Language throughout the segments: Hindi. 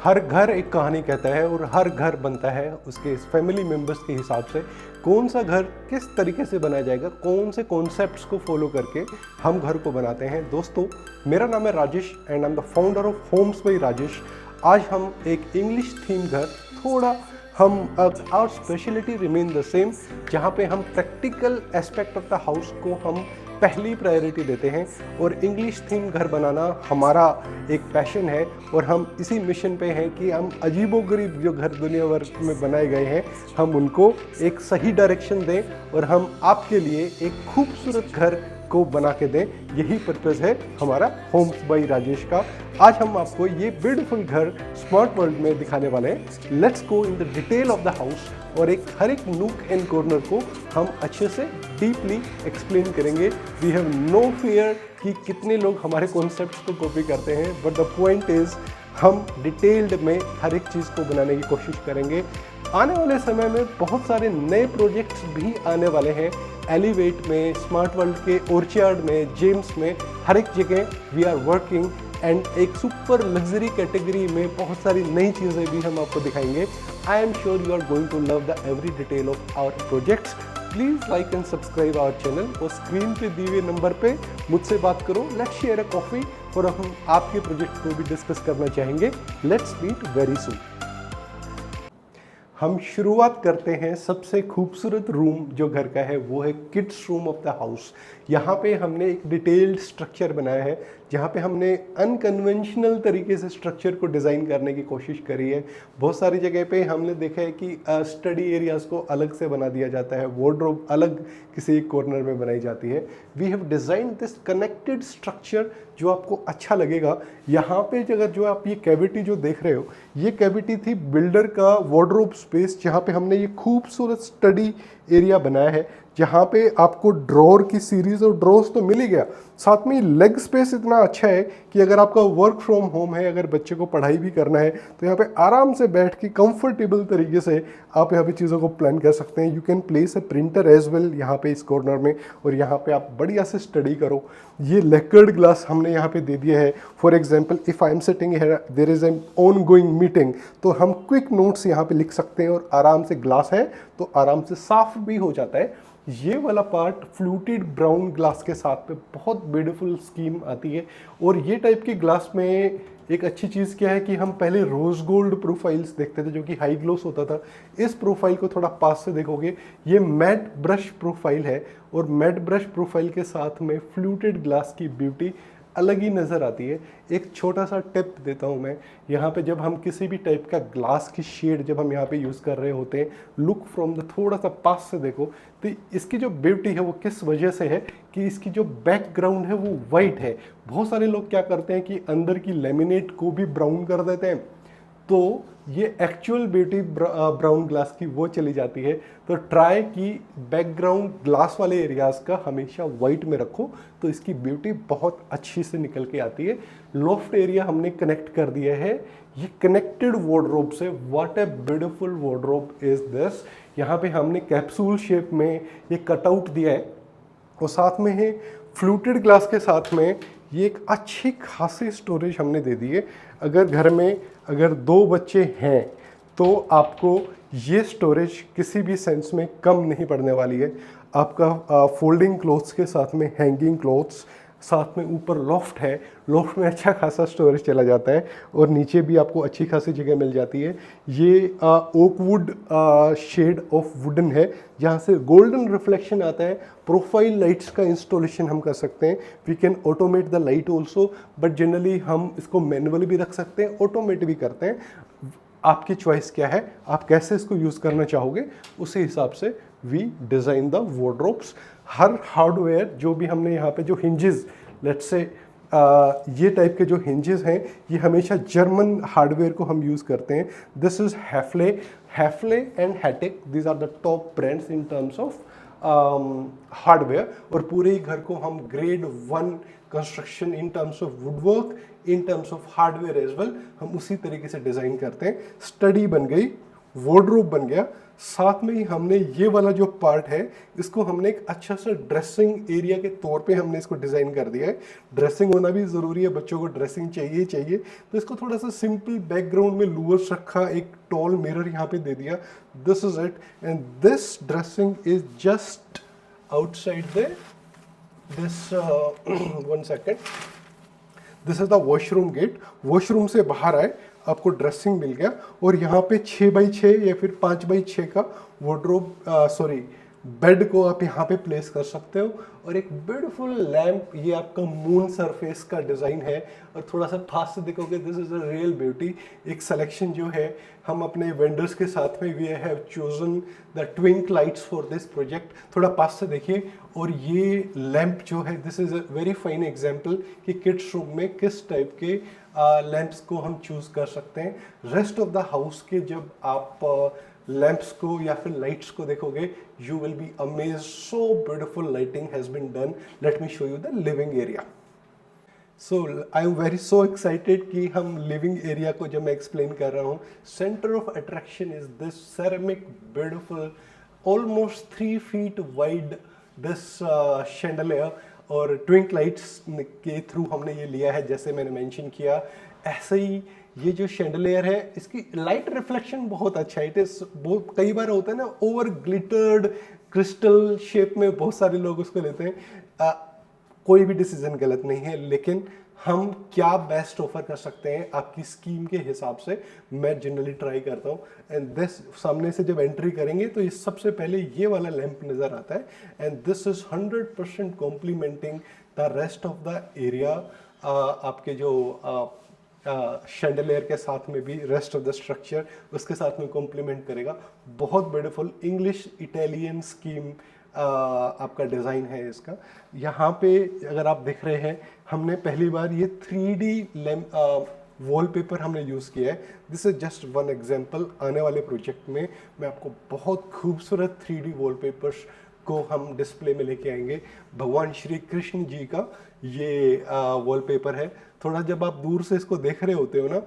हर घर एक कहानी कहता है और हर घर बनता है उसके फैमिली मेम्बर्स के हिसाब से। कौन सा घर किस तरीके से बनाया जाएगा, कौन से कॉन्सेप्ट्स को फॉलो करके हम घर को बनाते हैं। दोस्तों, मेरा नाम है Rajesh and I am the founder of homes by Rajesh. आज हम एक इंग्लिश थीम घर, थोड़ा हम our speciality remain the same, जहाँ पे हम practical aspect of the house को हम पहली प्रायोरिटी देते हैं और इंग्लिश थीम घर बनाना हमारा एक पैशन है और हम इसी मिशन पे हैं कि हम अजीबोगरीब जो घर दुनिया भर में बनाए गए हैं हम उनको एक सही डायरेक्शन दें और हम आपके लिए एक खूबसूरत घर को बना के दें। यही पर्पज़ है हमारा होम्स बाय राजेश का। आज हम आपको ये ब्यूटीफुल घर स्मार्ट वर्ल्ड में दिखाने वाले हैं। Let's go in the detail of the house और हर एक नूक एंड कॉर्नर को हम अच्छे से डीपली एक्सप्लेन करेंगे। वी हैव नो फियर कि कितने लोग हमारे कॉन्सेप्ट्स को कॉपी करते हैं, बट द पॉइंट इज़ हम डिटेल्ड में हर एक चीज़ को बनाने की कोशिश करेंगे। आने वाले समय में बहुत सारे नए प्रोजेक्ट्स भी आने वाले हैं। एलिवेट में, स्मार्ट वर्ल्ड के ऑर्चार्ड में, जेम्स में, हर एक जगह वी आर वर्किंग एंड एक सुपर लग्जरी कैटेगरी में बहुत सारी नई चीज़ें भी हम आपको दिखाएंगे। I am sure you are going to love the every detail of our projects. Please like and subscribe our channel और स्क्रीन पे दिए हुए नंबर पे मुझसे बात करो। लेट्स शेयर अ कॉफ़ी और हम आपके प्रोजेक्ट को भी डिस्कस करना चाहेंगे। Let's meet very soon. हम शुरुआत करते हैं सबसे खूबसूरत रूम जो घर का है, वो है kids room of the house. यहाँ पे हमने एक डिटेल्ड स्ट्रक्चर बनाया है जहाँ पे हमने अनकन्वेंशनल तरीके से स्ट्रक्चर को डिज़ाइन करने की कोशिश करी है। बहुत सारी जगह पे हमने देखा है कि स्टडी एरियाज़ को अलग से बना दिया जाता है, वार्डरोब अलग किसी एक कॉर्नर में बनाई जाती है। We have design this connected structure जो आपको अच्छा लगेगा। यहाँ पे जगह जो आप ये कैविटी जो देख रहे हो, ये कैविटी थी बिल्डर का वार्डरोब स्पेस, जहाँ पे हमने ये खूबसूरत स्टडी एरिया बनाया है, जहाँ पे आपको ड्रॉर की सीरीज और ड्रॉर्स तो मिल ही गया, साथ में लेग स्पेस इतना अच्छा है कि अगर आपका वर्क फ्रॉम होम है, अगर बच्चे को पढ़ाई भी करना है तो यहाँ पे आराम से बैठ के कंफर्टेबल तरीके से आप यहाँ पे चीज़ों को प्लान कर सकते हैं। You can place a printer as well यहाँ पे इस कॉर्नर में, और यहाँ पे आप बढ़िया से स्टडी करो। ये लेकर्ड ग्लास हमने यहाँ पे दे दिया है। For example, if I am sitting here, there is an ongoing meeting, तो हम क्विक नोट्स यहाँ पे लिख सकते हैं और आराम से ग्लास है तो आराम से साफ भी हो जाता है। ये वाला पार्ट फ्लूटेड ब्राउन ग्लास के साथ में बहुत ब्यूटीफुल स्कीम आती है। और ये टाइप के ग्लास में एक अच्छी चीज़ क्या है कि हम पहले रोज़ गोल्ड प्रोफाइल्स देखते थे जो कि हाई ग्लोस होता था। इस प्रोफाइल को थोड़ा पास से देखोगे, ये मैट ब्रश प्रोफाइल है और मैट ब्रश प्रोफाइल के साथ में फ्लूटेड ग्लास की ब्यूटी अलग ही नज़र आती है। एक छोटा सा टिप देता हूँ मैं, यहाँ पे जब हम किसी भी टाइप का ग्लास की शेड जब हम यहाँ पे यूज़ कर रहे होते हैं, लुक फ्रॉम द, थोड़ा सा पास से देखो तो इसकी जो ब्यूटी है वो किस वजह से है कि इसकी जो बैकग्राउंड है वो वाइट है। बहुत सारे लोग क्या करते हैं कि अंदर की लेमिनेट को भी ब्राउन कर देते हैं, तो ये एक्चुअल ब्यूटी ब्राउन ग्लास की वो चली जाती है। तो ट्राई कि बैकग्राउंड ग्लास वाले एरियाज़ का हमेशा वाइट में रखो, तो इसकी ब्यूटी बहुत अच्छी से निकल के आती है। लॉफ्ट एरिया हमने कनेक्ट कर दिया है ये कनेक्टेड वार्डरोब से। What a beautiful wardrobe is this. यहाँ पे हमने कैप्सूल शेप में ये कटआउट दिया है और साथ में है फ्लूटेड ग्लास के साथ में ये एक अच्छी खासी स्टोरेज हमने दे दी है। अगर घर में अगर 2 बच्चे हैं तो आपको ये स्टोरेज किसी भी सेंस में कम नहीं पड़ने वाली है। आपका फोल्डिंग क्लोथ्स के साथ में हैंगिंग क्लोथ्स, साथ में ऊपर लॉफ्ट है, लॉफ्ट में अच्छा खासा स्टोरेज चला जाता है और नीचे भी आपको अच्छी खासी जगह मिल जाती है। ये oak wood shade of wooden है जहाँ से गोल्डन रिफ्लेक्शन आता है। प्रोफाइल लाइट्स का इंस्टॉलेशन हम कर सकते हैं। We can automate the light also, but generally हम इसको मैनुअली भी रख सकते हैं, ऑटोमेट भी करते हैं। आपकी चॉइस क्या है, आप कैसे इसको यूज़ करना चाहोगे, उसी हिसाब से वी डिज़ाइन द वार्डरोब्स। हर हार्डवेयर जो भी हमने यहाँ पे जो हिंजेस, लेट्स से ये टाइप के जो हिंजेस हैं, ये हमेशा जर्मन हार्डवेयर को हम यूज़ करते हैं। This is Hafele and Hettich, these are the top brands in terms of hardware. और पूरे ही घर को हम grade 1 construction in terms of woodwork, in terms of hardware as well, हम उसी तरीके से डिज़ाइन करते हैं। स्टडी बन गई, वार्डरोब बन गया, साथ में ही हमने ये वाला जो पार्ट है इसको हमने एक अच्छा सा ड्रेसिंग एरिया के तौर पे हमने इसको डिज़ाइन कर दिया है। ड्रेसिंग होना भी ज़रूरी है, बच्चों को ड्रेसिंग चाहिए चाहिए, तो इसको थोड़ा सा सिंपल बैकग्राउंड में लूवर्स रखा, एक टॉल मिरर यहाँ पे दे दिया। This is it, and this dressing is just outside this one second, this is the washroom gate. Washroom से बाहर आए, आपको ड्रेसिंग मिल गया, और यहाँ पे 6x6 या फिर 5x6 का वार्डरोब बेड को आप यहाँ पे प्लेस कर सकते हो। और एक ब्यूटीफुल लैम्प, ये आपका मून सरफेस का डिज़ाइन है, और थोड़ा सा पास से देखोगे this is a real beauty. एक सिलेक्शन जो है हम अपने वेंडर्स के साथ में we have chosen the twinkle lights for this project. थोड़ा पास से देखिए, और ये लैम्प जो है this is a very fine example कि किड्स रूम में किस टाइप के लैंप्स को हम चूज़ कर सकते हैं। रेस्ट ऑफ द हाउस के जब आप लैंप्स को या फिर लाइट्स को देखोगे, you will be amazed, so beautiful lighting has been done. Let me show you the living area. So I am very so excited कि हम लिविंग एरिया को जब मैं एक्सप्लेन कर रहा हूँ, centre of attraction is this ceramic beautiful almost 3 feet wide this chandelier, और ट्विंक लाइट्स के थ्रू हमने ये लिया है। जैसे मैंने मेंशन किया, ऐसे ही ये जो शैंडलियर है इसकी लाइट रिफ्लेक्शन बहुत अच्छा है। इट इज बहुत, कई बार होता है ना ओवर ग्लिटर्ड क्रिस्टल शेप में, बहुत सारे लोग उसको लेते हैं। कोई भी डिसीजन गलत नहीं है, लेकिन हम क्या बेस्ट ऑफर कर सकते हैं आपकी स्कीम के हिसाब से, मैं जनरली ट्राई करता हूँ। एंड दिस, सामने से जब एंट्री करेंगे तो ये सबसे पहले ये वाला लैंप नज़र आता है, and this is 100% complementing the rest of the area. आपके जो शैंडलियर के साथ में भी रेस्ट ऑफ द स्ट्रक्चर उसके साथ में कॉम्प्लीमेंट करेगा। बहुत ब्यूटीफुल इंग्लिश इटालियन स्कीम आपका डिज़ाइन है इसका। यहाँ पे अगर आप देख रहे हैं, हमने पहली बार ये 3D वॉलपेपर हमने यूज़ किया है। This is just one example. आने वाले प्रोजेक्ट में मैं आपको बहुत खूबसूरत 3D वॉलपेपर्स को हम डिस्प्ले में लेके आएंगे। भगवान श्री कृष्ण जी का ये वॉलपेपर है। थोड़ा जब आप दूर से इसको देख रहे होते हो ना,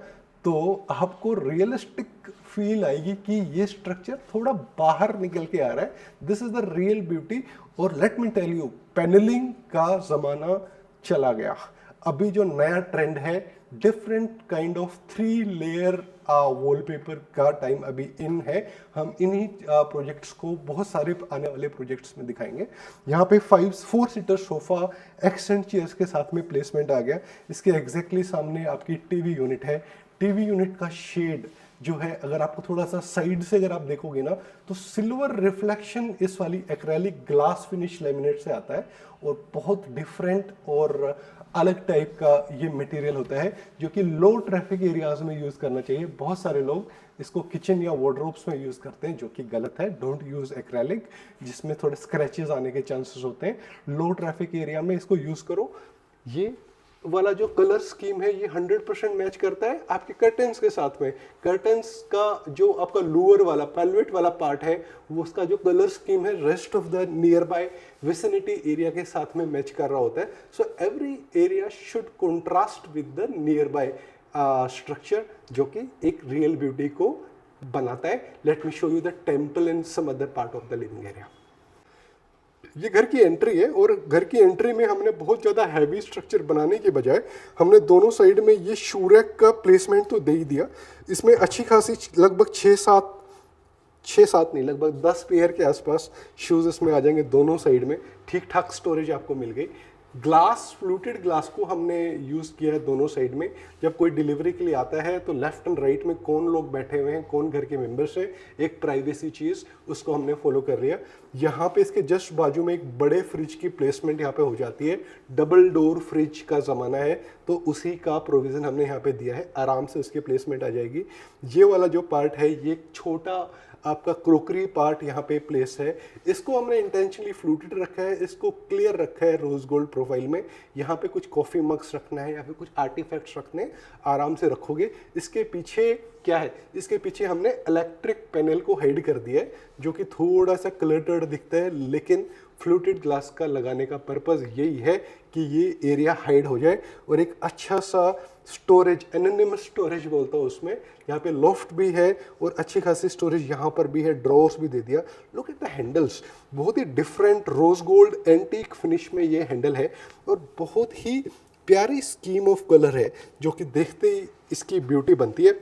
तो आपको रियलिस्टिक फील आएगी कि ये स्ट्रक्चर थोड़ा बाहर निकल के आ रहा है। This is the real beauty. और let me tell you, panelling का ज़माना चला गया। अभी जो नया ट्रेंड है, different kind of 3 layer wallpaper का टाइम अभी इन है। हम इन्हीं प्रोजेक्ट्स को बहुत सारे आने वाले प्रोजेक्ट्स में दिखाएंगे। यहाँ पे 4 सीटर सोफा एक्सेंट चेयर्स के साथ में प्लेसमेंट आ गया। इसके एग्जैक्टली सामने आपकी टीवी यूनिट है। टीवी यूनिट का शेड जो है, अगर आपको थोड़ा सा साइड से अगर आप देखोगे ना, तो सिल्वर रिफ्लेक्शन इस वाली एक्रेलिक ग्लास फिनिश लैमिनेट से आता है, और बहुत डिफरेंट और अलग टाइप का ये मटेरियल होता है, जो कि लो ट्रैफिक एरियाज में यूज़ करना चाहिए। बहुत सारे लोग इसको किचन या वार्डरोब्स में यूज़ करते हैं, जो कि गलत है। डोंट यूज़ एक्रेलिक, जिसमें थोड़े स्क्रैचेस आने के चांसेस होते हैं। लो ट्रैफिक एरिया में इसको यूज़ करो। ये वाला जो कलर स्कीम है ये 100% मैच करता है आपके कर्टन्स के साथ में। कर्टन्स का जो आपका लोअर वाला पेल्वेट वाला पार्ट है, वो उसका जो कलर स्कीम है rest of the nearby vicinity area के साथ में मैच कर रहा होता है। So every area should contrast with the nearby structure, जो कि एक रियल ब्यूटी को बनाता है। Let me show you the temple and some other part of the living area. ये घर की एंट्री है, और घर की एंट्री में हमने बहुत ज़्यादा हैवी स्ट्रक्चर बनाने के बजाय हमने दोनों साइड में ये शू रैक का प्लेसमेंट तो दे ही दिया। इसमें अच्छी खासी लगभग 6-7 नहीं, लगभग 10 पेयर के आसपास शूज़ इसमें आ जाएंगे दोनों साइड में। ठीक ठाक स्टोरेज आपको मिल गई। ग्लास, फ्लूटेड ग्लास को हमने यूज़ किया है दोनों साइड में। जब कोई डिलीवरी के लिए आता है तो लेफ्ट एंड राइट में कौन लोग बैठे हुए हैं, कौन घर के मेंबर्स हैं, एक प्राइवेसी चीज़, उसको हमने फॉलो कर लिया। यहाँ पे इसके जस्ट बाजू में एक बड़े फ्रिज की प्लेसमेंट यहाँ पे हो जाती है। डबल डोर फ्रिज का ज़माना है, तो उसी का प्रोविज़न हमने यहाँ पे दिया है। आराम से उसकी प्लेसमेंट आ जाएगी। ये वाला जो पार्ट है, ये छोटा आपका क्रोकरी पार्ट यहाँ पे प्लेस है। इसको हमने इंटेंशनली फ्लूटेड रखा है, इसको क्लियर रखा है रोज गोल्ड प्रोफाइल में। यहाँ पे कुछ कॉफ़ी मग्स रखना है या फिर कुछ आर्टिफैक्ट्स रखने, आराम से रखोगे। इसके पीछे क्या है, इसके पीछे हमने इलेक्ट्रिक पैनल को हाइड कर दिया है, जो कि थोड़ा सा क्लटर्ड दिखता है, लेकिन फ्लूटेड ग्लास का लगाने का पर्पज़ यही है कि ये एरिया हाइड हो जाए और एक अच्छा सा स्टोरेज, एनोनिमस स्टोरेज बोलता हूँ उसमें, यहाँ पे लॉफ्ट भी है और अच्छी खासी स्टोरेज यहाँ पर भी है, ड्रॉर्स भी दे दिया। लुक एट द हैंडल्स, बहुत ही different rose gold antique finish में ये हैंडल है और बहुत ही प्यारी स्कीम ऑफ कलर है जो कि देखते ही इसकी ब्यूटी बनती है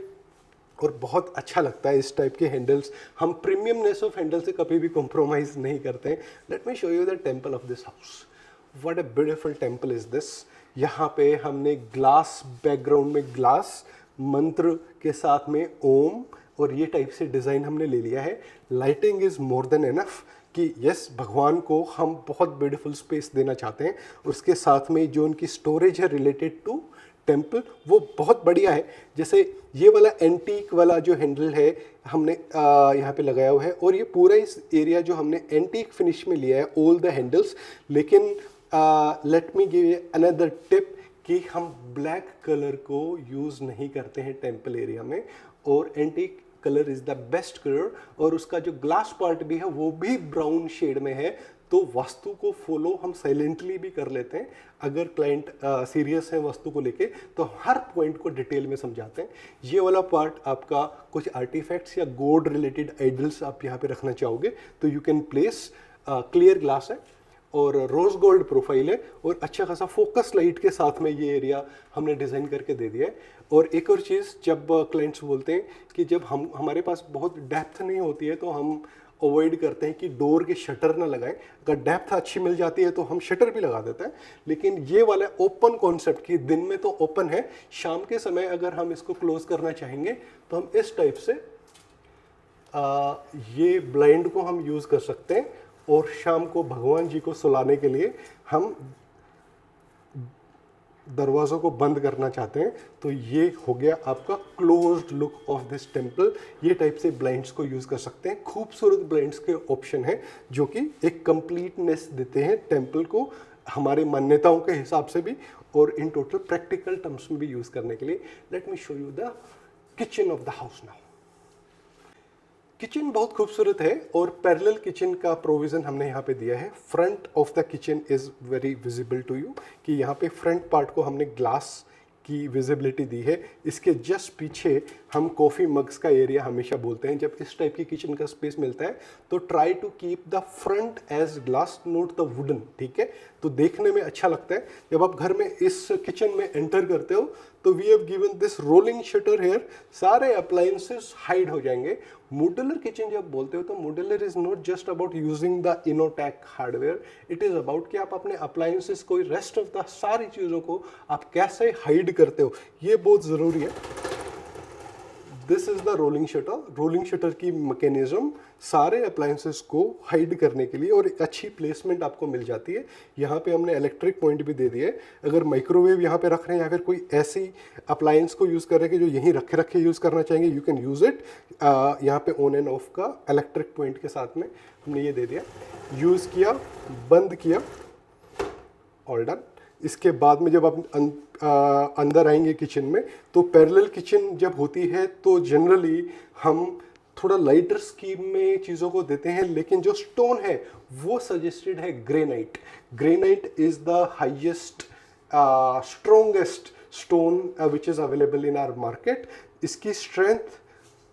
और बहुत अच्छा लगता है इस टाइप के हैंडल्स। हम प्रीमियमनेस ऑफ हैंडल से कभी भी कॉम्प्रोमाइज़ नहीं करते हैं। Late me show you the temple of this house. What a beautiful temple is this. यहाँ पे हमने ग्लास बैकग्राउंड में ग्लास मंत्र के साथ में ओम और ये टाइप से डिज़ाइन हमने ले लिया है। Lighting is more than enough कि यस, भगवान को हम बहुत ब्यूटीफुल स्पेस देना चाहते हैं और उसके साथ में जो उनकी स्टोरेज है रिलेटेड टू टेम्पल वो बहुत बढ़िया है। जैसे ये वाला एंटीक वाला जो हैंडल है हमने यहाँ पे लगाया हुआ है और ये पूरा इस एरिया जो हमने एंटीक फिनिश में लिया है ऑल द हैंडल्स। लेकिन let me give you another tip कि हम ब्लैक कलर को यूज़ नहीं करते हैं टेम्पल एरिया में और antique colour is the best colour और उसका जो ग्लास पार्ट भी है वो भी ब्राउन शेड में है। तो वास्तु को फॉलो हम साइलेंटली भी कर लेते हैं। अगर क्लाइंट सीरियस है वास्तु को लेके तो हर पॉइंट को डिटेल में समझाते हैं। ये वाला पार्ट आपका कुछ आर्टिफैक्ट्स या गॉड रिलेटेड आइडल्स आप यहाँ पे रखना चाहोगे तो you can place. Clear glass है और रोज गोल्ड प्रोफाइल है और अच्छा खासा फोकस लाइट के साथ में ये एरिया हमने डिज़ाइन करके दे दिया है। और एक और चीज़, जब क्लाइंट्स बोलते हैं कि जब हमारे पास बहुत डेप्थ नहीं होती है तो हम अवॉइड करते हैं कि डोर के शटर ना लगाएं। अगर डेप्थ अच्छी मिल जाती है तो हम शटर भी लगा देते हैं। लेकिन ये वाला ओपन कॉन्सेप्ट कि दिन में तो ओपन है, शाम के समय अगर हम इसको क्लोज करना चाहेंगे तो हम इस टाइप से ये ब्लाइंड को हम यूज़ कर सकते हैं और शाम को भगवान जी को सुलाने के लिए हम दरवाज़ों को बंद करना चाहते हैं तो ये हो गया आपका closed look of this temple. ये टाइप से ब्लाइंड्स को यूज़ कर सकते हैं। खूबसूरत ब्लाइंड्स के ऑप्शन है जो कि एक कंप्लीटनेस देते हैं टेम्पल को हमारी मान्यताओं के हिसाब से भी और इन टोटल प्रैक्टिकल टर्म्स में भी यूज़ करने के लिए। Late me show you the kitchen of the house now. Kitchen बहुत खूबसूरत है और पैरेलल किचन का प्रोविज़न हमने यहाँ पे दिया है। Front of the kitchen is very visible to you कि यहाँ पे फ्रंट पार्ट को हमने ग्लास की विजिबिलिटी दी है। इसके जस्ट पीछे हम कॉफ़ी मग्स का एरिया हमेशा बोलते हैं। जब इस टाइप की किचन का स्पेस मिलता है तो try to keep the front as glass, not the wooden, ठीक है। तो देखने में अच्छा लगता है। जब आप घर में इस किचन में एंटर करते हो तो we have given this rolling shutter here, सारे अप्लायंसेस हाइड हो जाएंगे। मॉड्यूलर किचन जब बोलते हो तो modular is not just about using the Innotech hardware, it is about कि आप अपने अप्लायंसेस को, रेस्ट ऑफ द सारी चीज़ों को आप कैसे हाइड करते हो, ये बहुत ज़रूरी है। This is the rolling shutter. Rolling shutter की मैकेनिज्म सारे अप्लायंसेस को हाइड करने के लिए और एक अच्छी प्लेसमेंट आपको मिल जाती है। यहाँ पे हमने इलेक्ट्रिक पॉइंट भी दे दिए। अगर माइक्रोवेव यहाँ पे रख रहे हैं या फिर कोई ऐसी अप्लायंस को यूज़ कर रहे हैं कि जो यहीं रखे रखे यूज़ करना चाहेंगे, यू कैन यूज़ इट। यहाँ पे ऑन एंड ऑफ का इलेक्ट्रिक पॉइंट के साथ में हमने ये दे दिया। यूज़ किया, बंद किया, ऑल डन। इसके बाद में जब आप अंदर आएंगे किचन में तो पैरेलल किचन जब होती है तो जनरली हम थोड़ा लाइटर स्कीम में चीज़ों को देते हैं। लेकिन जो स्टोन है वो सजेस्टेड है granite. Granite is the highest strongest stone which is available in our market. इसकी स्ट्रेंथ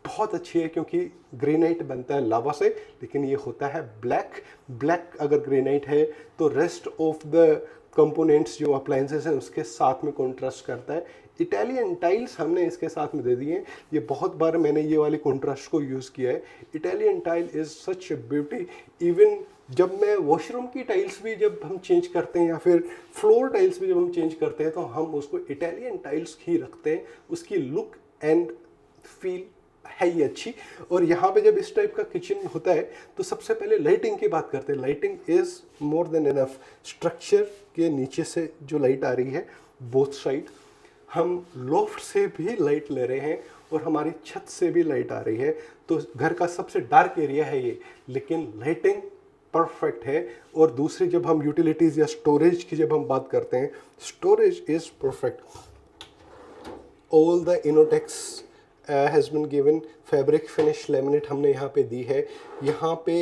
बहुत अच्छी है क्योंकि ग्रेनाइट बनता है लावा से, लेकिन ये होता है ब्लैक। ब्लैक अगर ग्रेनाइट है तो रेस्ट ऑफ द कंपोनेंट्स जो अप्लायंसेस हैं उसके साथ में कॉन्ट्रास्ट करता है। इटालियन टाइल्स हमने इसके साथ में दे दिए हैं। ये बहुत बार मैंने ये वाले कॉन्ट्रास्ट को यूज़ किया है। Italian tile is such A beauty. Even जब मैं वॉशरूम की टाइल्स भी जब हम चेंज करते हैं या फिर फ्लोर टाइल्स भी जब हम चेंज करते हैं तो हम उसको इटालियन टाइल्स ही रखते हैं। उसकी लुक एंड फील है ही अच्छी। और यहाँ पे जब इस टाइप का किचन होता है तो सबसे पहले लाइटिंग की बात करते हैं। Lighting is more than enough. Structure के नीचे से जो लाइट आ रही है बोथ साइड, हम लॉफ्ट से भी लाइट ले रहे हैं और हमारी छत से भी लाइट आ रही है। तो घर का सबसे डार्क एरिया है ये, लेकिन लाइटिंग परफेक्ट है। और दूसरी जब हम यूटिलिटीज़ या स्टोरेज की जब हम बात करते हैं, storage is perfect. All the Innotex has been given fabric finish laminate हमने यहाँ पे दी है। यहाँ पे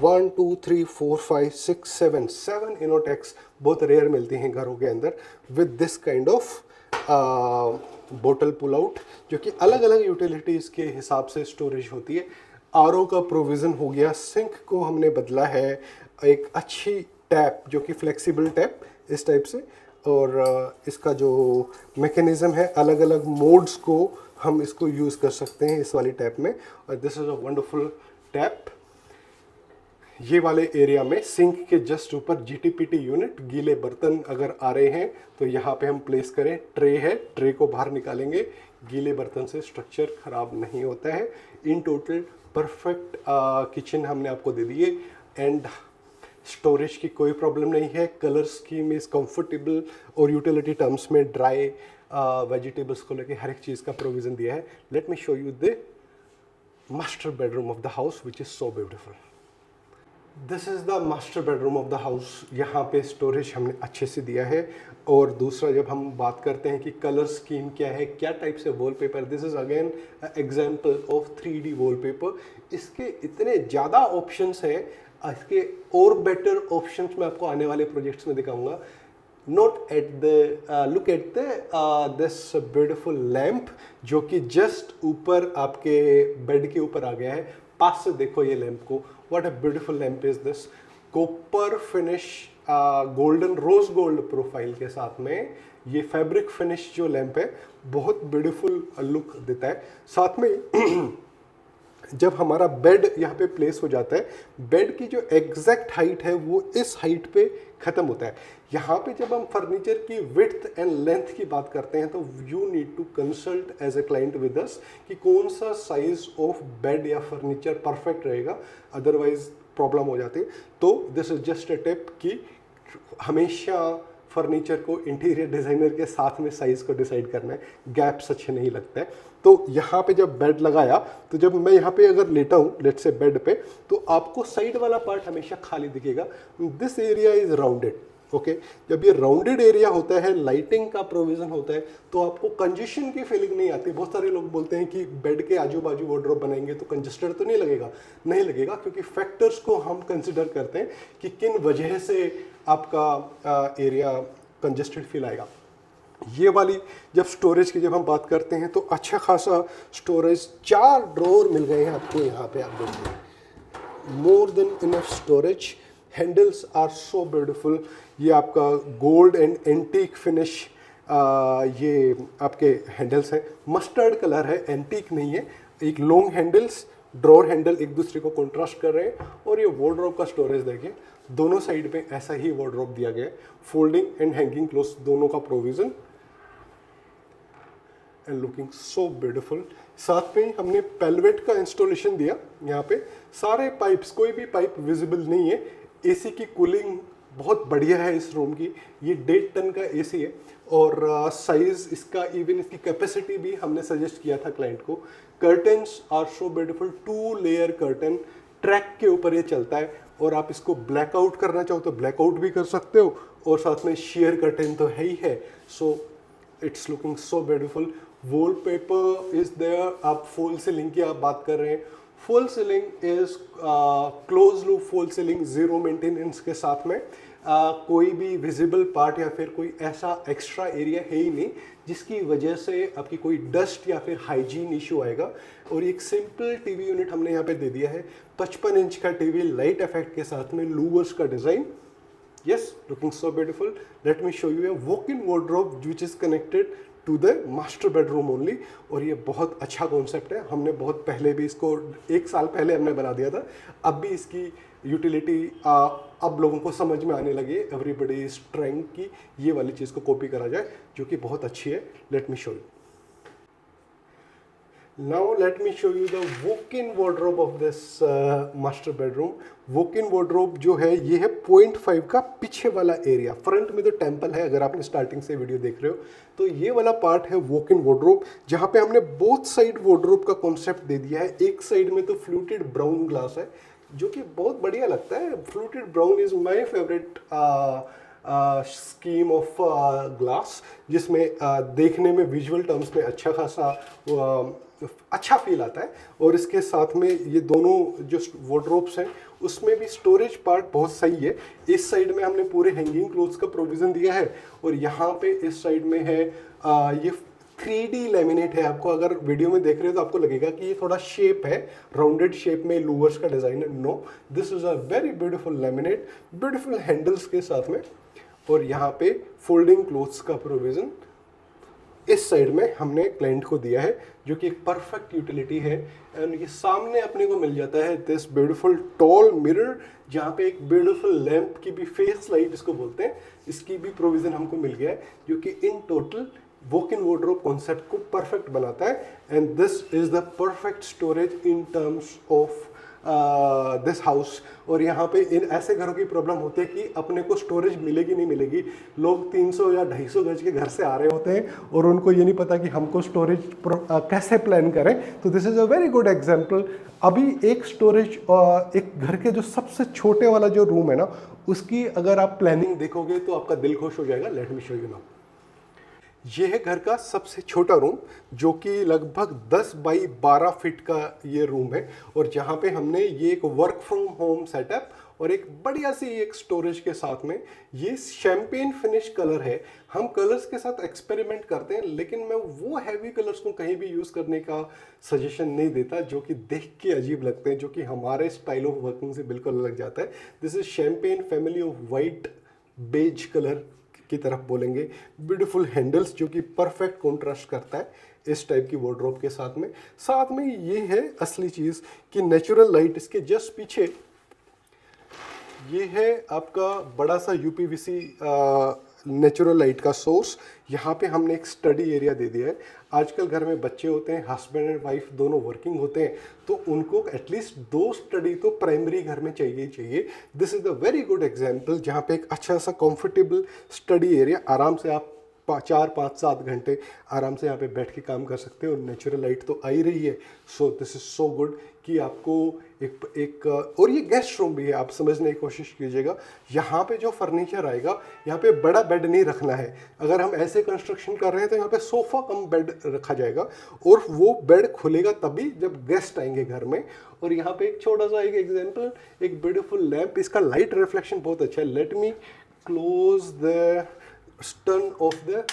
1 2 3 4 5 6 7 इनोटेक्स बहुत रेयर मिलती हैं घरों के अंदर विद दिस काइंड ऑफ बोतल पुल आउट, जो कि अलग अलग यूटिलिटीज़ के हिसाब से स्टोरेज होती है। आरओ का प्रोविज़न हो गया, सिंक को हमने बदला है, एक अच्छी टैप जो कि फ्लेक्सिबल टैप इस टाइप से, और इसका जो मैकेनिज़्म है अलग अलग मोड्स को हम इसको यूज़ कर सकते हैं इस वाली टैप में। और this is a wonderful tap. ये वाले एरिया में सिंक के जस्ट ऊपर जीटीपीटी यूनिट, गीले बर्तन अगर आ रहे हैं तो यहाँ पे हम प्लेस करें। ट्रे है, ट्रे को बाहर निकालेंगे, गीले बर्तन से स्ट्रक्चर खराब नहीं होता है। इन टोटल परफेक्ट किचन हमने आपको दे दिए एंड स्टोरेज की कोई प्रॉब्लम नहीं है। कलर स्कीम इज़ कंफर्टेबल और यूटिलिटी टर्म्स में ड्राई वेजिटेबल्स को लेके हर एक चीज़ का प्रोविज़न दिया है। Let me show you the master bedroom of the house which is so beautiful. This is the master bedroom of the house. यहाँ पे स्टोरेज हमने अच्छे से दिया है। और दूसरा, जब हम बात करते हैं कि कलर स्कीम क्या है, क्या टाइप से wallpaper, this is again example of 3D wallpaper. इसके इतने ज़्यादा ऑप्शंस हैं, इसके और बेटर ऑप्शंस मैं आपको आने वाले प्रोजेक्ट्स में दिखाऊंगा। Note at the look at the this beautiful lamp जो कि जस्ट ऊपर आपके बेड के ऊपर आ गया है। पास से देखो ये लैम्प को, what a beautiful lamp is this. Copper finish golden rose gold profile के साथ में ये फैब्रिक फिनिश जो लैम्प है बहुत ब्यूटीफुल लुक देता है। साथ में जब हमारा बेड यहाँ पे प्लेस हो जाता है, बेड की जो एग्जैक्ट हाइट है वो इस हाइट पे ख़त्म होता है। यहाँ पे जब हम फर्नीचर की विड्थ एंड लेंथ की बात करते हैं तो you need to consult as a client with us कि कौन सा साइज ऑफ बेड या फर्नीचर परफेक्ट रहेगा, अदरवाइज प्रॉब्लम हो जाती है। तो this is just a tip कि हमेशा फर्नीचर को इंटीरियर डिज़ाइनर के साथ में साइज़ को डिसाइड करना है, गैप्स अच्छे नहीं लगते हैं। तो यहाँ पे जब बेड लगाया तो जब मैं यहाँ पे अगर लेटा हूँ लेट्स से बेड पे, तो आपको साइड वाला पार्ट हमेशा खाली दिखेगा। This area is rounded, okay. जब ये राउंडेड एरिया होता है, लाइटिंग का प्रोविज़न होता है, तो आपको कंजेशन की फीलिंग नहीं आती। बहुत सारे लोग बोलते हैं कि बेड के आजू बाजू वार्डरोब बनाएंगे तो कंजेस्टेड तो नहीं लगेगा। नहीं लगेगा, क्योंकि फैक्टर्स को हम कंसिडर करते हैं कि किन वजह से आपका एरिया कंजेस्टेड फील आएगा। ये वाली जब स्टोरेज की जब हम बात करते हैं तो अच्छा खासा स्टोरेज, 4 ड्रॉर मिल गए हैं आपको यहाँ पे। आप देखिए, more than enough storage. Handles are so beautiful. ये आपका गोल्ड एंड एंटीक फिनिश ये आपके हैंडल्स हैं। मस्टर्ड कलर है, एंटीक नहीं है। एक लॉन्ग हैंडल्स, ड्रॉर हैंडल एक दूसरे को कॉन्ट्रास्ट कर रहे हैं। और ये वार्डरोब का स्टोरेज देखिए, दोनों साइड पे ऐसा ही वार्डरोब दिया गया है। फोल्डिंग एंड हैंगिंग क्लोज दोनों का provision and looking so beautiful. साथ में हमने पेल्वेट का इंस्टॉलेशन दिया। यहाँ पे सारे पाइप्स, कोई भी पाइप विजिबल नहीं है। एसी की कूलिंग बहुत बढ़िया है इस रूम की। ये 1.5 टन का एसी है और साइज इसका, इवन इसकी कैपेसिटी भी हमने सजेस्ट किया था क्लाइंट को। Curtains are so beautiful, 2 layer curtain, track के ऊपर ये चलता है। और आप इसको ब्लैकआउट करना चाहो तो ब्लैकआउट भी कर सकते हो, और साथ में शेयर कर्टन तो है ही है। So it's looking so beautiful. Wallpaper is there. आप फॉल सीलिंग की आप बात कर रहे हैं, fall ceiling is close loop fall ceiling, 0 maintenance के साथ में। कोई भी विजिबल पार्ट या फिर कोई ऐसा एक्स्ट्रा एरिया है ही नहीं जिसकी वजह से आपकी कोई डस्ट या फिर हाइजीन इशू आएगा। और एक सिंपल टीवी यूनिट हमने यहाँ पे दे दिया है, 55 इंच का टीवी, लाइट इफेक्ट के साथ में, लूवर्स का design. Yes, looking so beautiful. Let me show you a walk in wardrobe which is connected to the master bedroom only. और ये बहुत अच्छा कॉन्सेप्ट है। हमने बहुत पहले भी इसको, 1 साल पहले हमने बना दिया था। अब भी इसकी यूटिलिटी अब लोगों को समझ में आने लगी। एवरीबडी इज ट्राइंग कि ये वाली चीज़ को कॉपी करा जाए, जो कि बहुत अच्छी है। Let me show you. Now let me show you the walk in wardrobe of this master bedroom. Walk in wardrobe जो है ये है 0.5 का पीछे वाला एरिया। फ्रंट में तो टेम्पल है, अगर आपने स्टार्टिंग से वीडियो देख रहे हो तो ये वाला पार्ट है वॉक इन वार्डरोब, जहाँ पे हमने बोथ साइड वार्डरोब का कॉन्सेप्ट दे दिया है। एक साइड में तो फ्लूटेड ब्राउन ग्लास है जो कि बहुत बढ़िया लगता है। Fluted brown is my favourite scheme of glass, जिसमें देखने में विजुअल टर्म्स में अच्छा खासा अच्छा फील आता है। और इसके साथ में ये दोनों जो वार्डरोब्स हैं उसमें भी स्टोरेज पार्ट बहुत सही है। इस साइड में हमने पूरे हैंगिंग क्लोथ्स का प्रोविज़न दिया है, और यहाँ पे इस साइड में है ये 3D लैमिनेट है। आपको अगर वीडियो में देख रहे हो तो आपको लगेगा कि ये थोड़ा शेप है, राउंडेड शेप में लूवर्स का डिज़ाइन है। No, this is a very beautiful laminate, beautiful handles के साथ में। और यहाँ पे फोल्डिंग क्लोथ्स का प्रोविज़न इस साइड में हमने क्लाइंट को दिया है, जो कि एक परफेक्ट यूटिलिटी है। एंड ये सामने अपने को मिल जाता है दिस ब्यूटीफुल टॉल मिरर, जहाँ पे एक ब्यूटीफुल लैंप की भी फेस लाइट इसको बोलते हैं, इसकी भी प्रोविज़न हमको मिल गया है, जो कि in total walk in wardrobe concept को परफेक्ट बनाता है। And this is the perfect storage in terms of this house. और यहाँ पे इन ऐसे घरों की प्रॉब्लम होती है कि अपने को स्टोरेज मिलेगी नहीं मिलेगी। लोग 300 या 250 गज के घर से आ रहे होते हैं और उनको ये नहीं पता कि हमको स्टोरेज कैसे प्लान करें। तो this is a very good example. अभी एक स्टोरेज एक घर के जो सबसे छोटे वाला जो रूम है ना, उसकी अगर आप प्लानिंग देखोगे तो आपका दिल खुश हो जाएगा। Late me show you now. ये है घर का सबसे छोटा रूम, जो कि लगभग 10 बाई 12 फीट का ये रूम है, और जहाँ पे हमने ये एक वर्क फ्रॉम होम सेटअप और एक बढ़िया सी एक स्टोरेज के साथ में, ये शैम्पेन फिनिश कलर है। हम कलर्स के साथ एक्सपेरिमेंट करते हैं, लेकिन मैं वो हैवी कलर्स को कहीं भी यूज़ करने का सजेशन नहीं देता जो कि देख के अजीब लगते हैं, जो कि हमारे स्टाइल ऑफ वर्किंग से बिल्कुल अलग जाता है। This is champagne family of white beige colour की तरफ बोलेंगे। ब्यूटीफुल हैंडल्स जो कि परफेक्ट कॉन्ट्रास्ट करता है इस टाइप की वार्डरोब के साथ में। साथ में ये है असली चीज़ कि नेचुरल लाइट इसके जस्ट पीछे ये है आपका बड़ा सा यूपीवीसी नेचुरल लाइट का सोर्स। यहाँ पे हमने एक स्टडी एरिया दे दिया है। आजकल घर में बच्चे होते हैं, हस्बैंड एंड वाइफ दोनों वर्किंग होते हैं, तो उनको एटलीस्ट 2 स्टडी तो प्राइमरी घर में चाहिए ही चाहिए। This is a very good example, जहाँ पे एक अच्छा सा कंफर्टेबल स्टडी एरिया, आराम से आप 4, 5, 7 घंटे आराम से यहाँ पे बैठ के काम कर सकते हो। और नेचुरल लाइट तो आ ही रही है। So this is so good कि आपको एक और ये गेस्ट रूम भी है। आप समझने की कोशिश कीजिएगा, यहाँ पे जो फर्नीचर आएगा, यहाँ पे बड़ा बेड नहीं रखना है। अगर हम ऐसे कंस्ट्रक्शन कर रहे हैं तो यहाँ पे सोफ़ा कम बेड रखा जाएगा, और वो बेड खुलेगा तभी जब गेस्ट आएंगे घर में। और यहाँ पे एक छोटा सा एक एग्जाम्पल, एक ब्यूटीफुल लैम्प, इसका लाइट रिफ्लेक्शन बहुत अच्छा है। Let me close the stern of the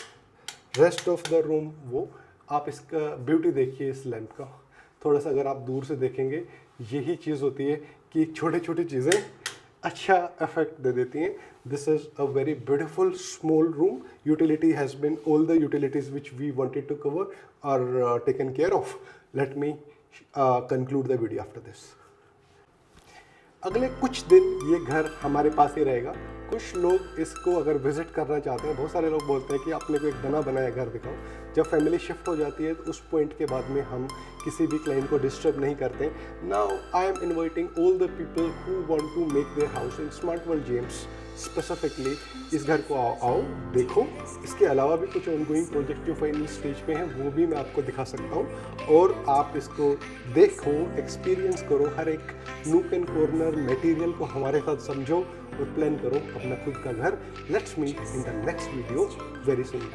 rest of the room. वो आप इसका ब्यूटी देखिए इस लैंप का। थोड़ा सा अगर आप दूर से देखेंगे, यही चीज़ होती है कि छोटी छोटी चीज़ें अच्छा इफेक्ट दे देती हैं। This is a very beautiful small room. Utility has been all the utilities which we wanted to cover are taken care of. Let me conclude the video after this. अगले कुछ दिन ये घर हमारे पास ही रहेगा। कुछ लोग इसको अगर विजिट करना चाहते हैं, बहुत सारे लोग बोलते हैं कि अपने को एक बना बनाया घर दिखाओ। जब फैमिली शिफ्ट हो जाती है तो उस पॉइंट के बाद में हम किसी भी क्लाइंट को डिस्टर्ब नहीं करते। Now I am inviting all the people who want to make their house in smart world gems specifically. इस घर को आओ देखो। इसके अलावा भी कुछ ऑनगोइंग प्रोजेक्ट जो फाइनल स्टेज पे हैं वो भी मैं आपको दिखा सकता हूँ, और आप इसको देखो, एक्सपीरियंस करो। हर एक नूक एंड कॉर्नर मटेरियल को हमारे साथ समझो और प्लान करो अपना खुद का घर। Let's meet in the next video very soon.